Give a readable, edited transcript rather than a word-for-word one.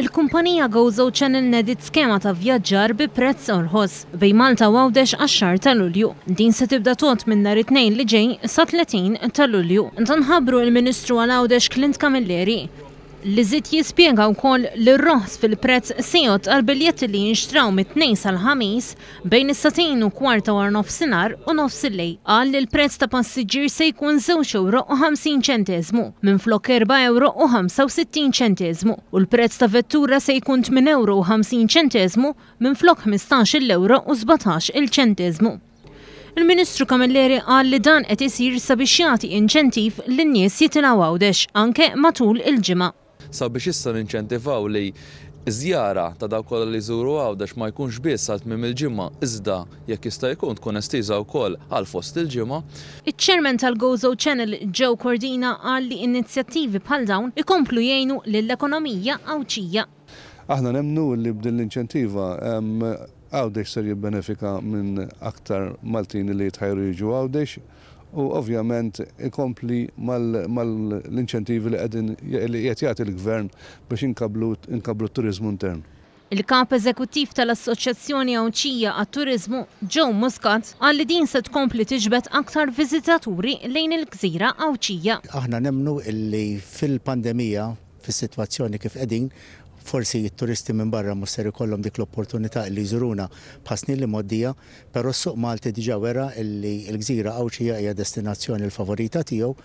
Il-kumpanija Gozo Channel nedit skema ta' vjaġġar bi prezz orħos bejn Malta u Għawdex għax-xahar ta' Lulju. Din se tibda tot minn nhar it-tnejn li ġej sa 30 ta' Lulju. Nħabbru il-Ministru għal Għawdex Clint Camilleri li żied jispjega wkoll li r-roħs fil-prezz se jgħod għall-biljetti li jinxtraw mit-tnejn sal-ħamis bejn is-2 kwarta war nofsinhar u nofs il-lejl. Qal li l-prezz ta' passiġġier se jkun €2.50 minflok €4.65 u l-prezz ta' vettura se jkun €8.50 minflok €15.17. Il-Ministru Camilleri qal li dan qed isir sabiex jagħti inċentiv lin-nies jitilgħu Għawdex anke matul il-ġimgħa. Sabiex issa ninċentivaw li żjara ta' dawk kollha li jżuru Għawdex ma jkunx biss għal tmiem il-ġimgħa iżda jekk jista' jkun tkun estiża wkoll għal fost il-ġimgħa. Iċ-Chairman tal-Gozo Channel Joe Cordina qal li inizjattivi bħal dawn ikomplu jgħinu lill-ekonomija Għawdxija. Aħna nemmnu li b'din l-inċentiva Għawdex ser jibbenefika minn aktar Maltini li jitħajru jiġu Għawdex u ovvjament ikompli mal-inċentivi li qed jagħti l-Gvern biex inkablu t-turizmu intern. Il-kap eżekuttiv tal-Assoċjazzjoni Għawdxija għat-Turiżmu Joe Muscat qal li din se tkompli tiġbed aktar viżitaturi lejn il-Gżira Għawdxija. Aħna nemmnu illi fil-pandemija, fis-sitwazzjoni kif qegħdin, forsi t-turisti minn barra mhux ser ikollhom dik l-opportunità li jżuruna b'ħasnin li moddija, però s-suq Malti diġà wera li l-Gżira Għawdxija hija destinazzjoni l-favorita tiegħu.